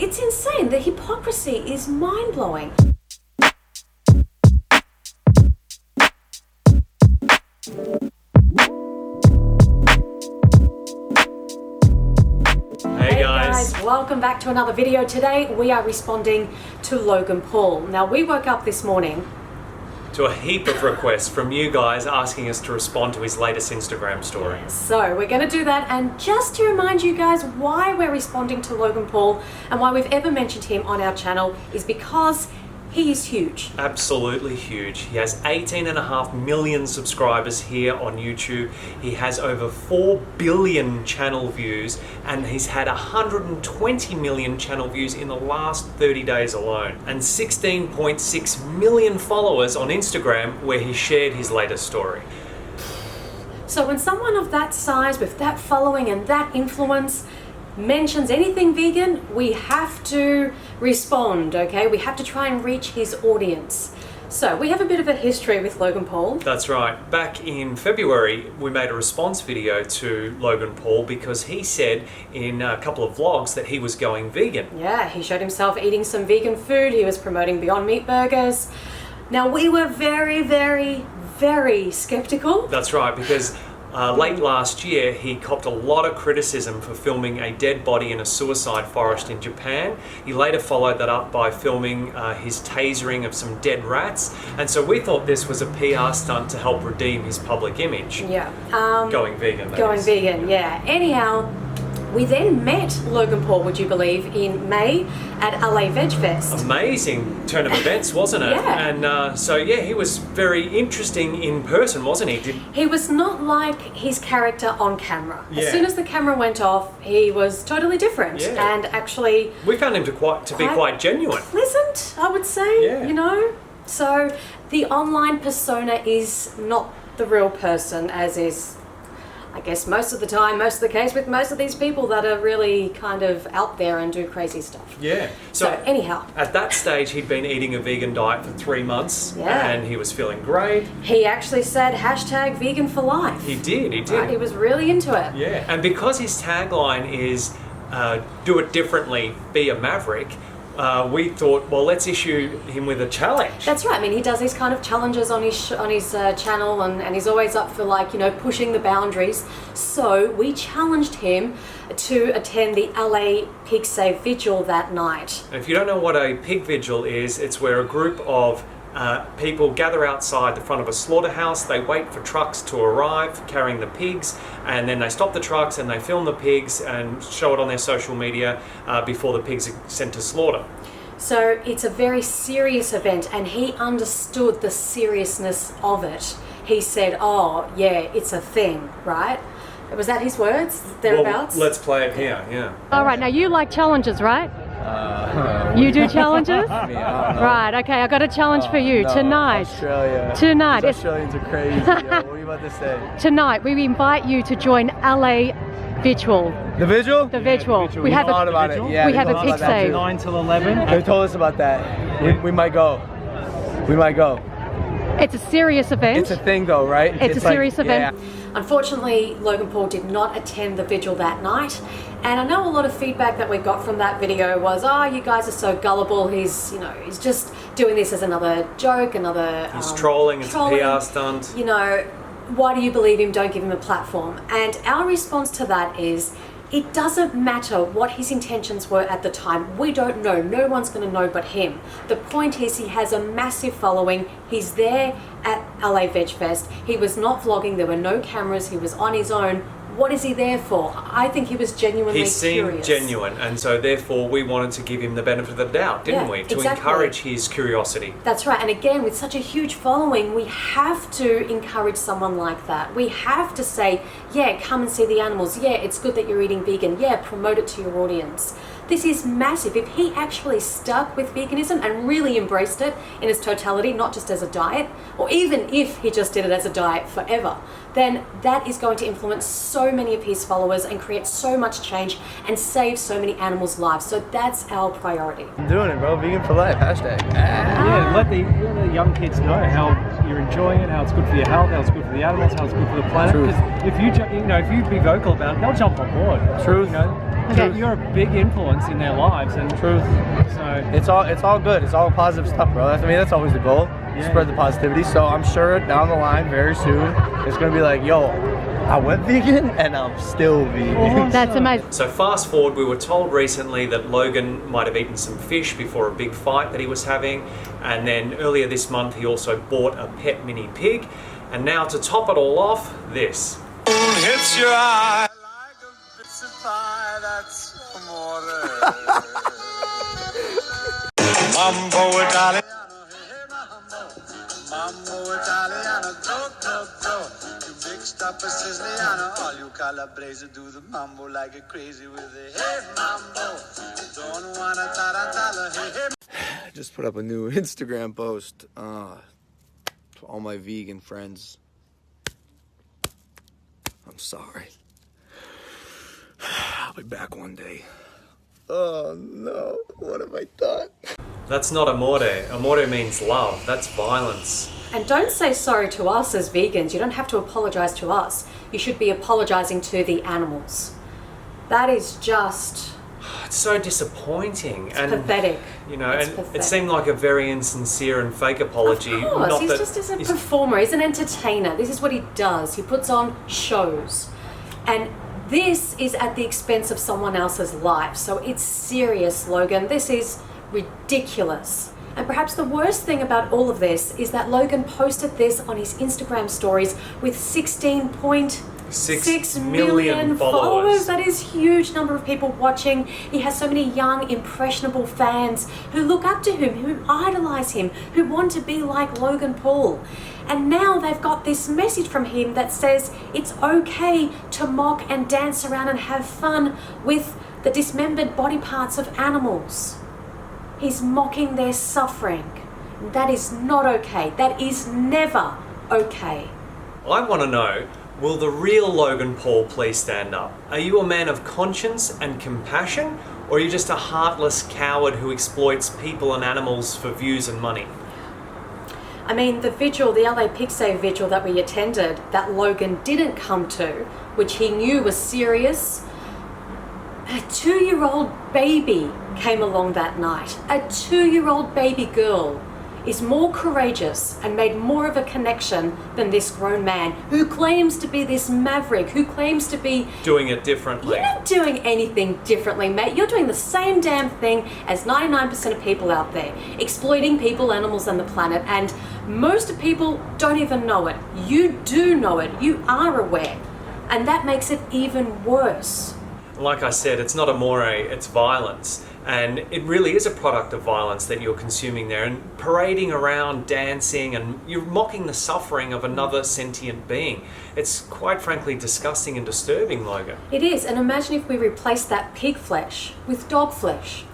It's insane. The hypocrisy is mind-blowing. Hey guys, welcome back to another video. Today we are responding to Logan Paul. Now we woke up this morning to a heap of requests from you guys asking us to respond to his latest Instagram story. So we're going to do that, and just to remind you guys why we're responding to Logan Paul and why we've ever mentioned him on our channel is because he is huge. Absolutely huge. He has 18.5 million subscribers here on YouTube. He has over 4 billion channel views, and he's had 120 million channel views in the last 30 days alone, and 16.6 million followers on Instagram where he shared his latest story. So when someone of that size, with that following and that influence, mentions anything vegan, we have to respond, okay? We have to try and reach his audience. So we have a bit of a history with Logan Paul. That's right. Back in February, we made a response video to Logan Paul because he said in a couple of vlogs that he was going vegan. Yeah, he showed himself eating some vegan food. He was promoting Beyond Meat burgers. Now we were very, very, very skeptical. That's right, because late last year, he copped a lot of criticism for filming a dead body in a suicide forest in Japan. He later followed that up by filming his tasering of some dead rats. And so we thought this was a PR stunt to help redeem his public image. Yeah. Going vegan. Going vegan, yeah. Anyhow, we then met Logan Paul, would you believe, in May at LA VegFest. Amazing turn of events, wasn't it? Yeah. And so, yeah, he was very interesting in person, wasn't he? He was not like his character on camera. Yeah. As soon as the camera went off, he was totally different. Yeah. And actually, we found him to be quite genuine. Pleasant, I would say, Yeah. you know? So the online persona is not the real person, as is, I guess, most of the time, most of the case with most of these people that are really kind of out there and do crazy stuff. Yeah. So anyhow, at that stage, he'd been eating a vegan diet for 3 months, yeah, and he was feeling great. He actually said #vegan for life. He did. Right? He was really into it. Yeah, and because his tagline is "Do it differently, be a Maverick," we thought, well, let's issue him with a challenge. That's right. I mean, he does these kind of challenges on his channel, and he's always up for, like, you know, pushing the boundaries. So we challenged him to attend the LA Pig Save Vigil that night. And if you don't know what a pig vigil is, it's where a group of people gather outside the front of a slaughterhouse. They wait for trucks to arrive carrying the pigs, and then they stop the trucks and they film the pigs and show it on their social media before the pigs are sent to slaughter. So it's a very serious event, and he understood the seriousness of it. He said, oh yeah, it's a thing, right? Was that his words, thereabouts? Well, let's play it here, yeah. All right, now you like challenges, right? You do challenges? Right, okay, I got a challenge for you. Tonight. Australia. Tonight. These Australians are crazy. Yo. What are you about to say? Tonight, we invite you to join LA Vigil. The vigil? The vigil. We have thought about it. Yeah, we have a pig save. 9 till 11. They told us about that. We might go. We might go. It's a serious event. It's a thing though, right? It's a serious event. Yeah. Unfortunately, Logan Paul did not attend the vigil that night. And I know a lot of feedback that we got from that video was, oh, you guys are so gullible. He's just doing this as another joke, another... He's trolling, it's a PR stunt. You know, why do you believe him? Don't give him a platform. And our response to that is, it doesn't matter what his intentions were at the time. We don't know. No one's going to know but him. The point is, he has a massive following. He's there at LA VegFest. He was not vlogging. There were no cameras. He was on his own. What is he there for? I think he was genuinely curious. He seemed genuine, and so therefore we wanted to give him the benefit of the doubt, didn't we? To encourage his curiosity. That's right, and again, with such a huge following, we have to encourage someone like that. We have to say, yeah, come and see the animals. Yeah, it's good that you're eating vegan. Yeah, promote it to your audience. This is massive. If he actually stuck with veganism and really embraced it in its totality, not just as a diet, or even if he just did it as a diet forever, then that is going to influence so many of his followers and create so much change and save so many animals' lives. So that's our priority. I'm doing it, bro. Vegan for life. Hashtag. Yeah, let the young kids know how you're enjoying it, how it's good for your health, how it's good for the animals, how it's good for the planet. if you be vocal about it, they'll jump on board. Truth. Okay. You're a big influence in their lives, and Truth. so It's all good. It's all positive stuff, bro. That's always the goal. Yeah. Spread the positivity. So I'm sure down the line, very soon, it's gonna be like, yo, I went vegan and I'm still vegan. That's amazing. So fast forward, we were told recently that Logan might have eaten some fish before a big fight that he was having, and then earlier this month he also bought a pet mini pig, and now to top it all off, this. Hits your eye like a bits of pie, that's amore. Mambo Italiano, hey Mambo Italiano, go. You mixed up a Siciliano, all you Calabrese do the mambo like a crazy with a hey Mambo. Don't wanna tarantella, hey. I just put up a new Instagram post to all my vegan friends. I'm sorry. I'll be back one day. Oh no, what have I done? That's not amore. Amore means love. That's violence. And don't say sorry to us as vegans. You don't have to apologize to us. You should be apologizing to the animals. That is just It's so disappointing. And pathetic. You know, It's and pathetic. it seemed like a very insincere and fake apology. Of course, Not he's that just as a he's- performer. He's an entertainer. This is what he does. He puts on shows. And this is at the expense of someone else's life. So it's serious, Logan. This is ridiculous. And perhaps the worst thing about all of this is that Logan posted this on his Instagram stories with 16.6 million followers. That is a huge number of people watching. He has so many young, impressionable fans who look up to him, who idolize him, who want to be like Logan Paul. And now they've got this message from him that says it's okay to mock and dance around and have fun with the dismembered body parts of animals. He's mocking their suffering. That is not okay. That is never okay. I want to know, will the real Logan Paul please stand up? Are you a man of conscience and compassion, or are you just a heartless coward who exploits people and animals for views and money? I mean, the vigil, the LA Pixie vigil that we attended, that Logan didn't come to, which he knew was serious, a 2-year-old baby came along that night. A 2-year-old baby girl is more courageous and made more of a connection than this grown man who claims to be this maverick, who claims to be... Doing it differently. You're not doing anything differently, mate. You're doing the same damn thing as 99% of people out there, exploiting people, animals, and the planet, and most people don't even know it. You do know it. You are aware. And that makes it even worse. Like I said, it's not amore, it's violence. And it really is a product of violence that you're consuming there, and parading around, dancing, and you're mocking the suffering of another sentient being. It's quite frankly disgusting and disturbing, Logan. It is, and imagine if we replaced that pig flesh with dog flesh.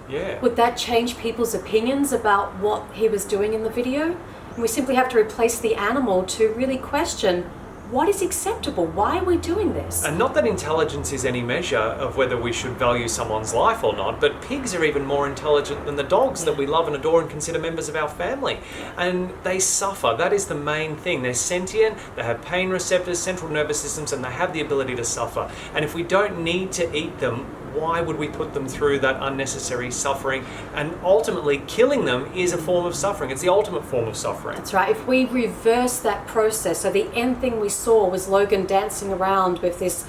Yeah. Would that change people's opinions about what he was doing in the video? And we simply have to replace the animal to really question what is acceptable? Why are we doing this? And not that intelligence is any measure of whether we should value someone's life or not, but pigs are even more intelligent than the dogs that we love and adore and consider members of our family. And they suffer. That is the main thing. They're sentient, they have pain receptors, central nervous systems, and they have the ability to suffer. And if we don't need to eat them, why would we put them through that unnecessary suffering? And ultimately, killing them is a form of suffering. It's the ultimate form of suffering. That's right. If we reverse that process, so the end thing we saw was Logan dancing around with this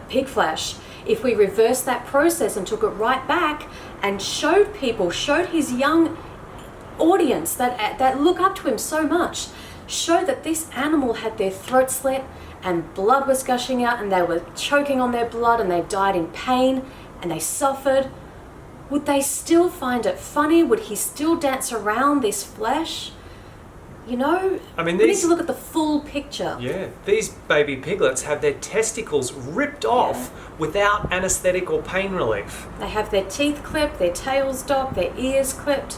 pig flesh. If we reversed that process and took it right back and showed his young audience that look up to him so much, showed that this animal had their throat slit and blood was gushing out and they were choking on their blood and they died in pain and they suffered, would they still find it funny? Would he still dance around this flesh? You know, I mean, we need to look at the full picture. Yeah, these baby piglets have their testicles ripped off without anaesthetic or pain relief. They have their teeth clipped, their tails docked, their ears clipped.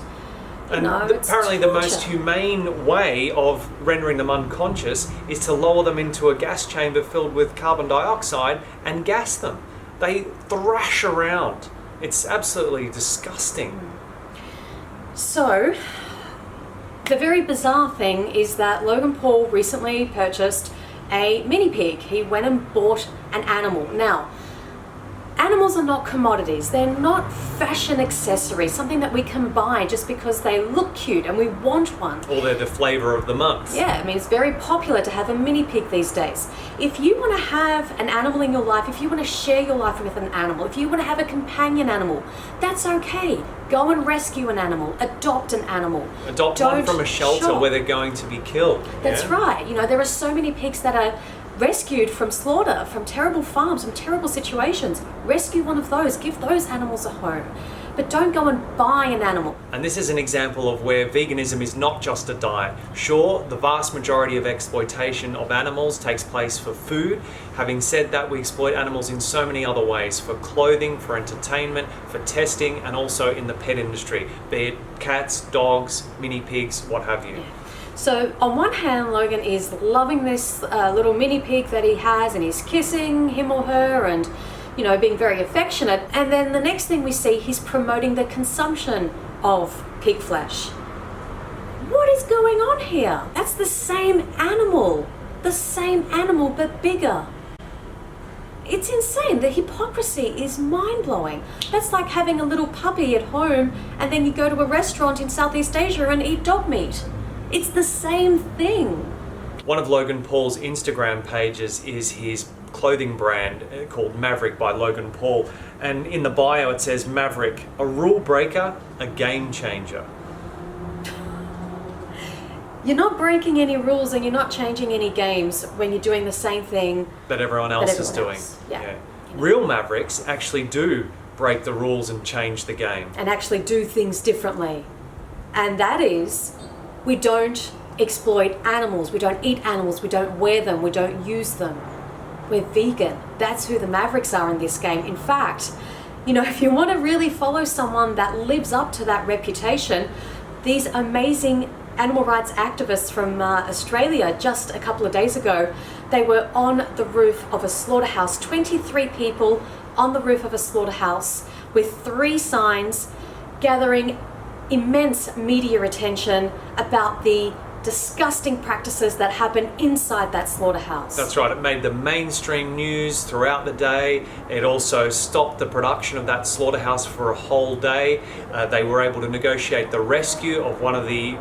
And apparently the most humane way of rendering them unconscious is to lower them into a gas chamber filled with carbon dioxide and gas them. They thrash around. It's absolutely disgusting. So, the very bizarre thing is that Logan Paul recently purchased a mini pig. He went and bought an animal. Now, animals are not commodities. They're not fashion accessories, something that we can buy just because they look cute and we want one. Or they're the flavour of the month. Yeah, I mean, it's very popular to have a mini pig these days. If you want to have an animal in your life, if you want to share your life with an animal, if you want to have a companion animal, that's okay. Go and rescue an animal, adopt an animal. Adopt one from a shelter shop. where they're going to be killed. That's yeah? right. You know, there are so many pigs that are rescued from slaughter, from terrible farms, from terrible situations. Rescue one of those, give those animals a home. But don't go and buy an animal. And this is an example of where veganism is not just a diet. Sure, the vast majority of exploitation of animals takes place for food. Having said that, we exploit animals in so many other ways, for clothing, for entertainment, for testing, and also in the pet industry, be it cats, dogs, mini pigs, what have you. Yeah. So on one hand, Logan is loving this little mini pig that he has, and he's kissing him or her and, you know, being very affectionate. And then the next thing we see, he's promoting the consumption of pig flesh. What is going on here? That's the same animal but bigger. It's insane. The hypocrisy is mind-blowing. That's like having a little puppy at home and then you go to a restaurant in Southeast Asia and eat dog meat. It's the same thing. One of Logan Paul's Instagram pages is his clothing brand called Maverick by Logan Paul. And in the bio it says, Maverick, a rule breaker, a game changer. You're not breaking any rules and you're not changing any games when you're doing the same thing that everyone else is doing. Yeah. Real Mavericks actually do break the rules and change the game. And actually do things differently. And that is, we don't exploit animals, we don't eat animals, we don't wear them, we don't use them. We're vegan. That's who the Mavericks are in this game. In fact, you know, if you want to really follow someone that lives up to that reputation, these amazing animal rights activists from Australia, just a couple of days ago, they were on the roof of a slaughterhouse, 23 people on the roof of a slaughterhouse with 3 signs, gathering immense media attention about the disgusting practices that happen inside that slaughterhouse. That's right, it made the mainstream news throughout the day. It also stopped the production of that slaughterhouse for a whole day. They were able to negotiate the rescue of one of the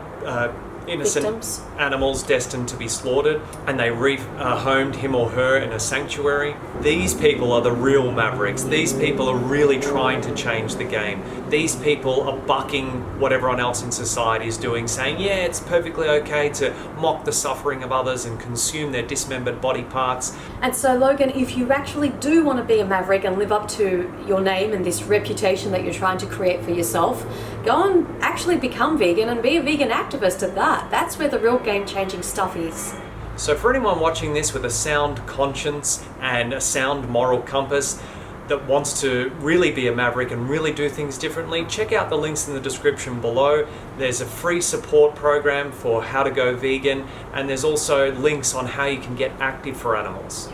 innocent victims. Animals destined to be slaughtered, and they rehomed him or her in a sanctuary. These people are the real Mavericks. These people are really trying to change the game. These people are bucking what everyone else in society is doing, saying, yeah, it's perfectly okay to mock the suffering of others and consume their dismembered body parts. And so, Logan, if you actually do want to be a Maverick and live up to your name and this reputation that you're trying to create for yourself, go and actually become vegan and be a vegan activist at that. That's where the real game-changing stuff is. So for anyone watching this with a sound conscience and a sound moral compass that wants to really be a Maverick and really do things differently, check out the links in the description below. There's a free support program for how to go vegan, and there's also links on how you can get active for animals.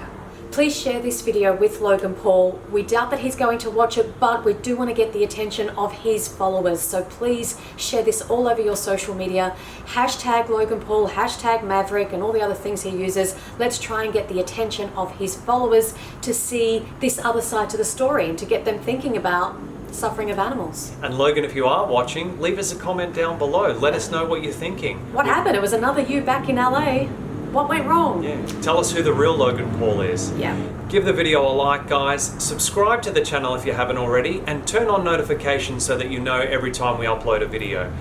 Please share this video with Logan Paul. We doubt that he's going to watch it, but we do want to get the attention of his followers. So please share this all over your social media. Hashtag Logan Paul, hashtag Maverick, and all the other things he uses. Let's try and get the attention of his followers to see this other side to the story and to get them thinking about the suffering of animals. And Logan, if you are watching, leave us a comment down below. Let us know what you're thinking. What happened? It was another you back in LA. What went wrong? Yeah. Tell us who the real Logan Paul is. Yeah. Give the video a like, guys. Subscribe to the channel if you haven't already, and turn on notifications so that you know every time we upload a video.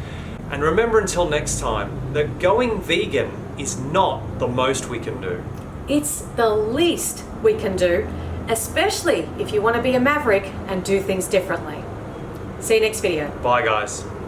And remember, until next time, that going vegan is not the most we can do. It's the least we can do, especially if you want to be a Maverick and do things differently. See you next video. Bye, guys.